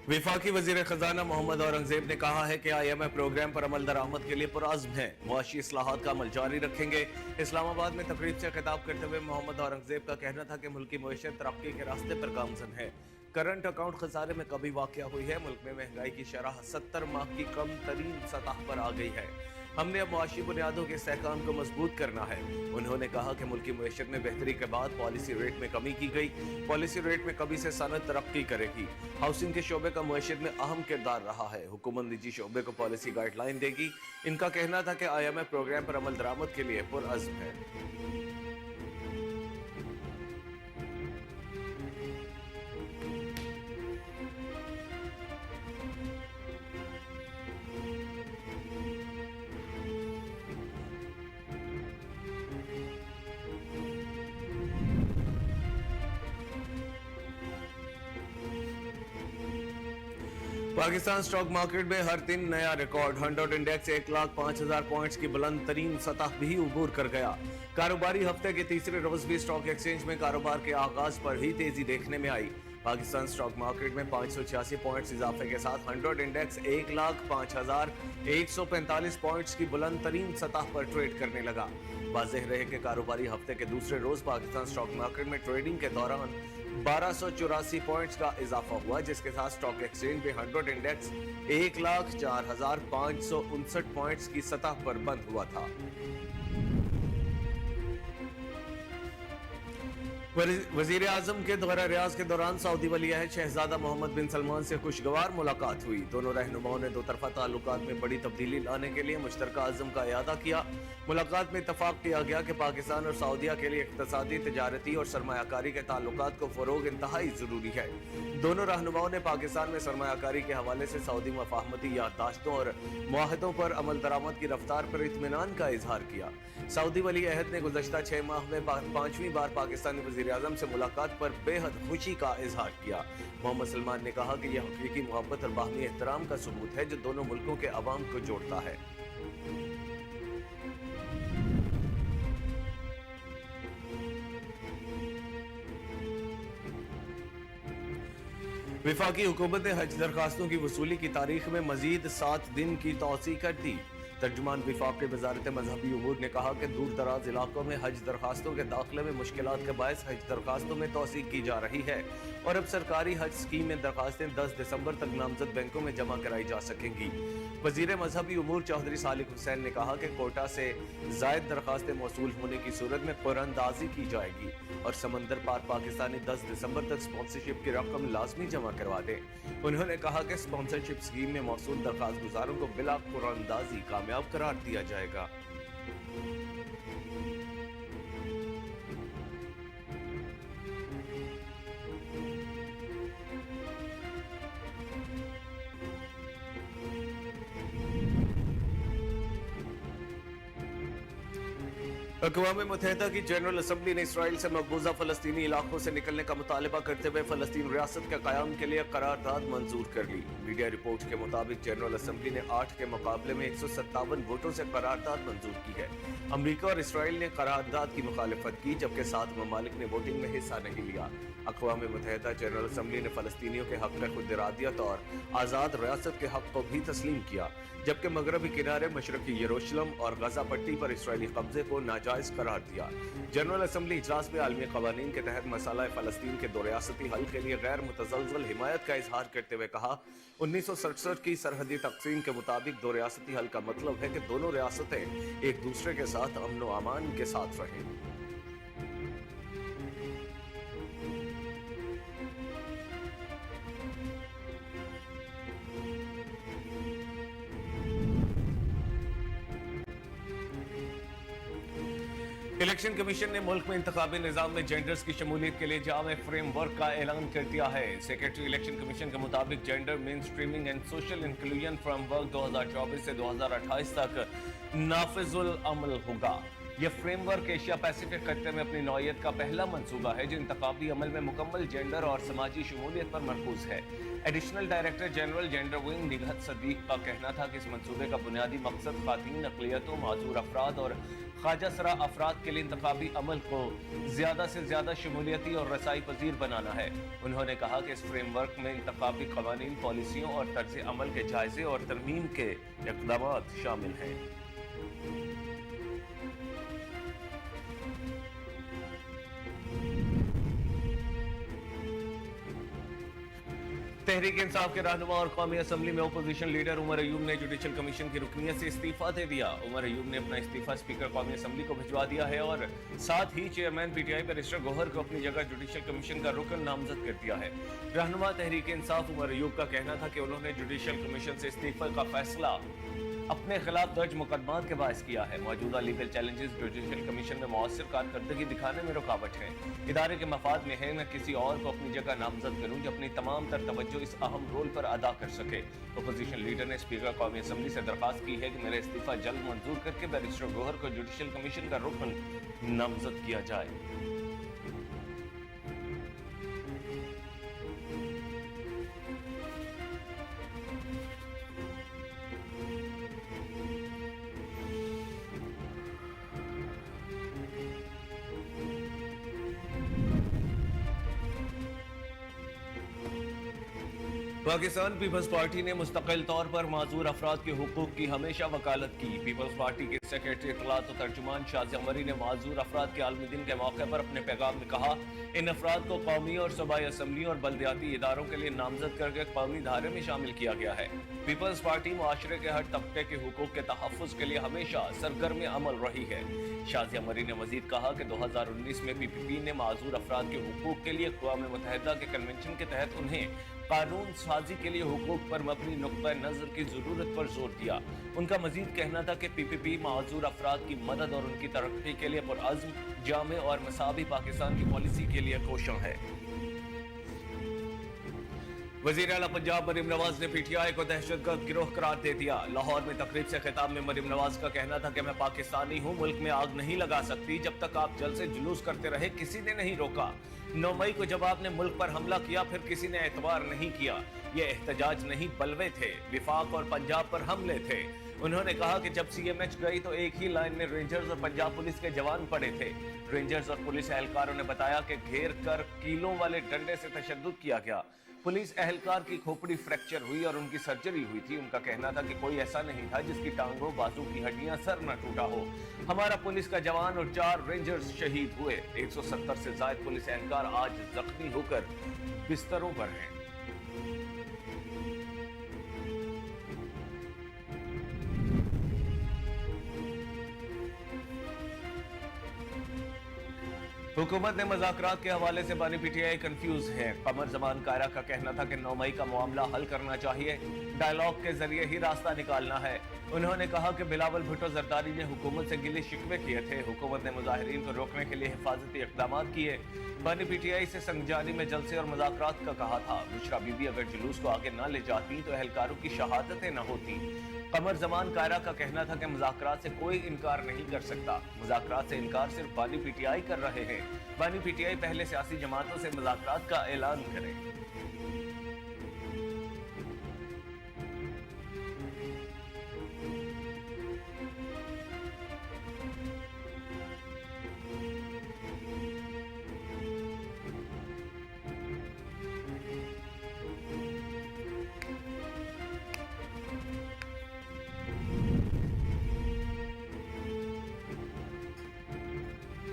वफाकी वजीर खजाना मोहम्मद औरंगजेब ने कहा है कि IMF प्रोग्राम पर अमल दरामद के लिए पुरअज़्म है। मुआशी इस्लाहात का अमल जारी रखेंगे। इस्लामाबाद में तकरीब से खिताब करते हुए मोहम्मद औरंगजेब का कहना था कि मुल्की मईशत तरक्की के रास्ते पर गामजन है। करंट अकाउंट खसारे में कभी वाक़या हुई है। मुल्क में महंगाई की शरह 70 माह की कम तरीन सतह पर आ गई है। हमने अब मुआशी बुनियादों के इस्तेहकाम को मजबूत करना है। उन्होंने कहा कि मुल्की मईशत में बेहतरी के बाद पॉलिसी रेट में कमी की गई। पॉलिसी रेट में कमी से सनत तरक्की करेगी। हाउसिंग के शोबे का मईशत में अहम किरदार रहा है। हुकूमत निजी शोबे को पॉलिसी गाइडलाइन देगी। इनका कहना था कि IMF प्रोग्राम पर अमल दरामद के लिए पुरअज़्म है। पाकिस्तान स्टॉक मार्केट में हर दिन नया रिकॉर्ड। 100 इंडेक्स 1,05,000 पॉइंट्स की बुलंद तरीन सतह भी उबूर कर गया। कारोबारी हफ्ते के तीसरे रोज भी स्टॉक एक्सचेंज में कारोबार के आगाज पर ही तेजी देखने में आई। पाकिस्तान स्टॉक मार्केट में 586 पॉइंट्स इजाफे के साथ 100 इंडेक्स 1,05,145 पॉइंट्स की बुलंद तरीन सतह पर ट्रेड करने लगा। वाज़ेह रहे कि कारोबारी हफ्ते के दूसरे रोज पाकिस्तान स्टॉक मार्केट में ट्रेडिंग के दौरान 1284 पॉइंट्स का इजाफा हुआ, जिसके साथ स्टॉक एक्सचेंज में 100 इंडेक्स 1,04,559 पॉइंट्स की सतह पर बंद हुआ था। वजीर आजम के दौरा रियाज के दौरान सऊदी वली अहद शहजादा मोहम्मद बिन सलमान से खुशगवार मुलाकात हुई। दोनों रहनुमाओं ने दो तरफा ताल्लुकात में बड़ी तब्दीली लाने के लिए मुश्तरका अज़्म का इयादा किया। मुलाकात में इत्तफाक किया गया कि पाकिस्तान और सऊदीया के लिए इक़्तिसादी, तिजारती और सरमायाकारी के ताल्लुकात को फ़रोग़ इंतहाई ज़रूरी है। दोनों रहनुमाओं ने पाकिस्तान में सरमायाकारी के हवाले से सऊदी मफाहमती याददाश्तों और मुआहदों पर अमल दरामद की रफ्तार पर इत्मीनान का इजहार किया। सऊदी वली अहद ने गुज़श्ता 6 माह में 5वीं बार पाकिस्तानी वज़ीर आज़म से मुलाकात पर बेहद खुशी का इजहार किया। मोहम्मद सलमान ने कहा कि यह हकीकी मोहब्बत और बाहमी एहतराम का सबूत है जो दोनों मुल्कों के अवाम को जोड़ता है। वफाकी हुकूमत ने हज दरखास्तों की वसूली की तारीख में मजीद 7 दिन की तौसी कर दी। तर्जुमान वफाक वजारत मजहबी उमूर ने कहा कि दूर दराज इलाकों में हज दरखास्तों के दाखिले में मुश्किलात के बायस हज दरखास्तों में तौसी की जा रही है और अब सरकारी हज स्कीम में दरखास्तें 10 दिसंबर तक नामजद बैंकों में जमा कराई जा सकेंगी। वजीर मजहबी उमूर चौधरी सालिक हुसैन ने कहा कि कोटा से जायद दरखास्तें मौसूल होने की सूरत में कुरानंदाजी की जाएगी और समंदर पार पाकिस्तानी 10 दिसंबर तक स्पॉन्सरशिप की रकम लाजमी जमा करवा दें। उन्होंने कहा कि स्पॉन्सरशिप स्कीम में मौसूल दरखास्त गुजारों को बिला कुरानंदाजी कामयाब करार दिया जाएगा। अक़वाम मुत्तहिदा की जनरल असम्बली ने इसराइल से मकबूजा फलस्तीनी इलाकों से निकलने का मुतालबा करते हुए फलस्तीन रियासत के क़याम के लिए करारदाद मंजूर कर ली। मीडिया रिपोर्ट के मुताबिक जनरल असम्बली ने 8 के मुकाबले में 157 वोटों से करारदाद मंजूर की है। अमरीका और इसराइल ने करारदाद की मुखालिफत की, जबकि 7 ममालिक ने वोटिंग में हिस्सा नहीं लिया। अक़वाम मुत्तहिदा जनरल असम्बली ने फलस्तीनियों के हक में खुद इरादियत और आज़ाद रियासत के हक को भी तस्लीम किया, जबकि मगरबी किनारे मशरकी यरूशलेम और गजा पट्टी पर इसराइली कब्जे को नाजायज करार दिया। जनरल असम्बली इजलास में आलमी क़वानीन के तहत मसला फ़लस्तीन के दो रियासती हल के लिए गैर मुतज़लज़ल हिमायत का इजहार करते हुए कहा, 1967 की सरहदी तक़सीम के मुताबिक दो रियासती हल का मतलब है कि दोनों रियासतें एक दूसरे के साथ अमन व अमान के साथ रहें। इलेक्शन कमीशन ने मुल्क में इंतखाबी निजाम में जेंडर्स की शमूलियत के लिए जामे फ्रेमवर्क का ऐलान कर दिया है। सेक्रेटरी इलेक्शन कमीशन के मुताबिक gender main streaming and social inclusion framework 2024 से 2028 तक नाफिजुल अमल होगा। यह फ्रेमवर्क एशिया पैसिफिक खत्ते में अपनी नौयत का पहला मंसूबा है जो इंतखाबी अमल में मुकम्मल जेंडर और समाजी शमूलियत पर मरकूज है। Additional director general gender wing Nighat Sadiq का कहना था कि इस मंसूबे का बुनियादी मकसद खातीन अक़लियतों, माजूर अफराद और ख्वाजा सरा अफराद के लिए इंतखाबी अमल को ज्यादा से ज्यादा शमूलियती और रसाई पजीर बनाना है। उन्होंने कहा कि इस फ्रेमवर्क में इंतखाबी कवानीन, पॉलिसियों और तर्ज अमल के जायजे और तरमीम के इक़दामात शामिल हैं। तहरीक इंसाफ के रहनुमा और कौमी असम्बली में अपोजिशन लीडर उमर अयूब ने जुडिशल कमीशन की रुकनियत से इस्तीफा दे दिया। उमर अयूब ने अपना इस्तीफा स्पीकर कौमी असम्बली को भिजवा दिया है और साथ ही चेयरमैन पीटीआई बैरिस्टर गौहर को अपनी जगह जुडिशल कमीशन का रुकन नामजद कर दिया है। रहनुमा तहरीक इंसाफ उमर अयूब का कहना था कि उन्होंने जुडिशल कमीशन से इस्तीफे का फैसला अपने खिलाफ दर्ज मुकदमात के बायस किया है। मौजूदा लीगल चैलेंजेस जुडिशल कमीशन में मौसर कारकर्दगी दिखाने में रुकावट है। इदारे के मफाद में है मैं किसी और को अपनी जगह नामजद करूं जो अपनी तमाम तर तवज्जो इस अहम रोल पर अदा कर सके। अपोजिशन लीडर ने स्पीकर कौमी असम्बली से दरख्वास्त की है कि मेरा इस्तीफा जल्द मंजूर करके बैरिस्टर गौहर को जुडिशल कमीशन का रुकन नामजद किया जाए। पाकिस्तान पीपल्स पार्टी ने मुस्तकिल तौर पर माजूर अफराद के हुकूक की हमेशा वकालत की। पीपल्स पार्टी के सेक्रेटरी इत्तलात और तर्जुमान शाजिया मरी ने माजूर अफराद के आलमी दिन के मौके पर अपने पैगाम में कहा, इन अफराद को कौमी और सूबाई असम्बलियों और बल्दियाती इदारों के लिए नामजद करके कौमी धारे में शामिल किया गया है। पीपल्स पार्टी मुआशरे के हर तबके के हुकूक के तहफ़्फ़ुज़ के लिए हमेशा सरगर्म अमल रही है। शाजिया मरी ने मजीद कहा कि 2019 में PPP ने माजूर अफराद के हुकूक के लिए अक़वाम मुत्तहिदा के कन्वेंशन के तहत उन्हें कानून साजी के लिए हुकूक पर मबनी नुक्ता नज़र की ज़रूरत पर जोर दिया। उनका मजीद कहना था कि PPP माजूर अफराद की मदद और उनकी तरक्की के लिए पुरअज़्म, जामे और मसावी पाकिस्तान की पॉलिसी के लिए कोशां है। वज़ीर आला पंजाब मरीम नवाज ने PTI को दहशतगर्द गिरोह करार दे दिया। लाहौर में तकरीब से खिताब में मरीम नवाज का कहना था कि मैं पाकिस्तानी हूँ, मुल्क में आग नहीं लगा सकती जब तक आप जल से जुलूस करते रहे, किसी ने नहीं रोका। 9 मई को जब आपने मुल्क पर हमला किया फिर किसी ने एतबार नहीं किया। ये एहतजाज नहीं बलवे थे, विफाक और पंजाब पर हमले थे। उन्होंने कहा कि जब CMH गई तो एक ही लाइन में रेंजर्स और पंजाब पुलिस के जवान पड़े थे। रेंजर्स और पुलिस एहलकारों ने बताया कि घेर कर कीलों वाले डंडे से तशद्दुद किया गया। पुलिस एहलकार की खोपड़ी फ्रैक्चर हुई और उनकी सर्जरी हुई थी। उनका कहना था कि कोई ऐसा नहीं था जिसकी टांगों, बाजू की हड्डियां, सर न टूटा हो। हमारा पुलिस का जवान और 4 रेंजर्स शहीद हुए। 170 से ज्यादा पुलिस एहलकार आज जख्मी होकर बिस्तरों पर हैं। हुकूमत ने मुज़ाकरात के हवाले से बानी PTI कंफ्यूज है। कमर जमान कायरा का कहना था कि 9 मई का मामला हल करना चाहिए, डायलॉग के जरिए ही रास्ता निकालना है। उन्होंने कहा कि बिलावल भुट्टो जरदारी ने हुकूमत से गिले शिकवे किए थे। हुकूमत ने मुजाहिरीन को रोकने के लिए हिफाजती इक़दामात किए। बानी PTI से संगजानी में जलसे और मुज़ाकरात का कहा था। बुशरा बीबी अगर जुलूस को आगे न ले जाती तो एहलकारों की शहादतें न होती। कमर जमान कायरा का कहना था कि मुज़ाकरात से कोई इनकार नहीं कर सकता। मुज़ाकरात से इनकार सिर्फ बानी PTI कर रहे हैं। बानी PTI पहले सियासी जमातों से मुज़ाकरात का ऐलान करे।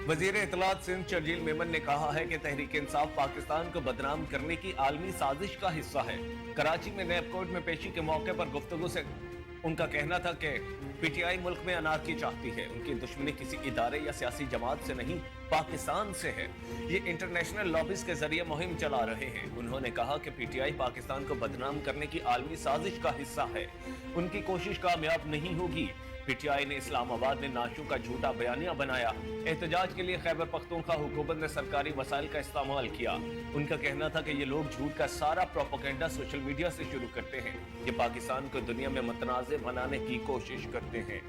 वजीर इत्तलात सिंध शर्जील मेमन ने कहा है कि तहरीक इंसाफ पाकिस्तान को बदनाम करने की आलमी साजिश का हिस्सा है। कराची में नैब कोर्ट में पेशी के मौके पर गुफ्तगू से उनका कहना था कि PTI मुल्क में अनारकी चाहती है। उनकी दुश्मनी किसी इदारे या सियासी जमात से नहीं, पाकिस्तान से है। ये इंटरनेशनल लॉबीज के जरिए मुहिम चला रहे हैं। उन्होंने कहा कि PTI पाकिस्तान को बदनाम करने की आलमी साजिश का हिस्सा है। उनकी कोशिश कामयाब नहीं होगी। PTI ने इस्लामाबाद में नाशों का झूठा बयानिया बनाया। एहतजाज के लिए खैबर पख्तूनख्वा हुकूमत ने सरकारी वसाइल का इस्तेमाल किया। उनका कहना था कि ये लोग झूठ का सारा प्रोपेगेंडा सोशल मीडिया से शुरू करते हैं। ये पाकिस्तान को दुनिया में मुतनाज़ बनाने की कोशिश करते हैं।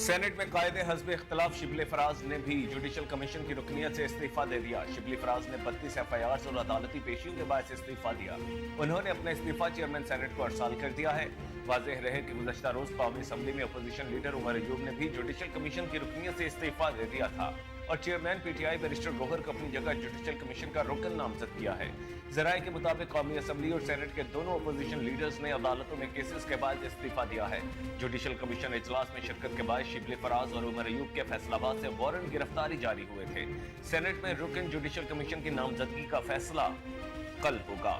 सेनेट में कायदे हस्ब इख्तलाफ शिबली फराज ने भी जुडिशल कमीशन की रुकनियत से इस्तीफा दे दिया। शिबली फराज ने 32 FIRs और अदालती पेशियों के बाद इस्तीफा दिया। उन्होंने अपना इस्तीफा चेयरमैन सेनेट को अरसाल कर दिया है। वाज़ेह रहे कि गुज़श्ता रोज कौमी असम्बली में अपोजिशन लीडर उमर अयूब ने भी जुडिशल कमीशन की रुकनियत से इस्तीफा दे दिया था और चेयरमैन PTI बैरिस्टर गौहर को अपनी जगह जुडिशल कमीशन का रुकन नामजद किया है। ज़राए के मुताबिक कौमी असम्बली और सेनेट के दोनों अपोजिशन लीडर्स ने अदालतों में केसेस के बाद इस्तीफा दिया है। जुडिशल कमीशन इजलास में शिरकत के बाद शिबली फराज और उमर अयूब के फैसलाबाद से वारंट गिरफ्तारी जारी हुए थे। सेनेट में रुकन जुडिशल कमीशन की नामजदगी का फैसला कल होगा।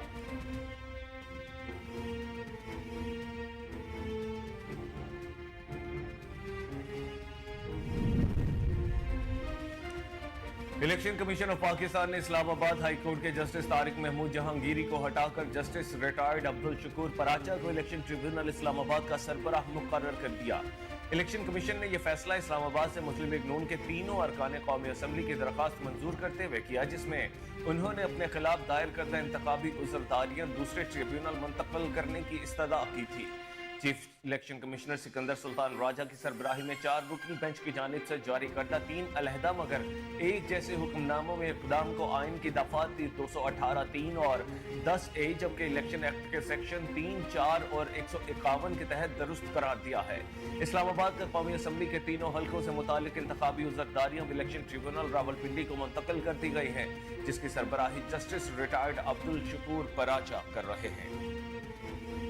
इलेक्शन कमीशन ऑफ पाकिस्तान ने इस्लामाबाद हाई कोर्ट के जस्टिस तारिक महमूद जहांगीरी को हटाकर जस्टिस रिटायर्ड अब्दुल शकूर पराचा को इलेक्शन ट्रिब्यूनल इस्लामाबाद का सरबराह मुकर्रर कर दिया। इलेक्शन कमीशन ने यह फैसला इस्लामाबाद से मुस्लिम लीग नून के तीनों अरकान कौमी असम्बली की दरख्वास्त मंजूर करते हुए किया, जिसमें उन्होंने अपने खिलाफ दायर करदा इंतखाबी उज़रदारियां दूसरे ट्रिब्यूनल मुंतकिल करने की इस्तदा की थी। Chief election commissioner Sikandar Sultan Raja की सरबराही में 4 रुकनी बेंच की जानिब से जारी करदा 3 अलहदा मगर एक जैसे हुक्मनामों में इक़दाम को आइन की दफात 218(3) और 10A जबकि इलेक्शन एक्ट के सेक्शन 3, 4 और 151 के तहत दुरुस्त करार दिया है। इस्लामाबाद का कौमी असम्बली के तीनों हल्कों से मुतालिक इंतखाबी उज़रदारियां इलेक्शन ट्रिब्यूनल रावलपिंडी को मुंतकिल कर दी गई हैं, जिसकी सरबराही जस्टिस रिटायर्ड अब्दुल शकूर पराचा कर रहे हैं।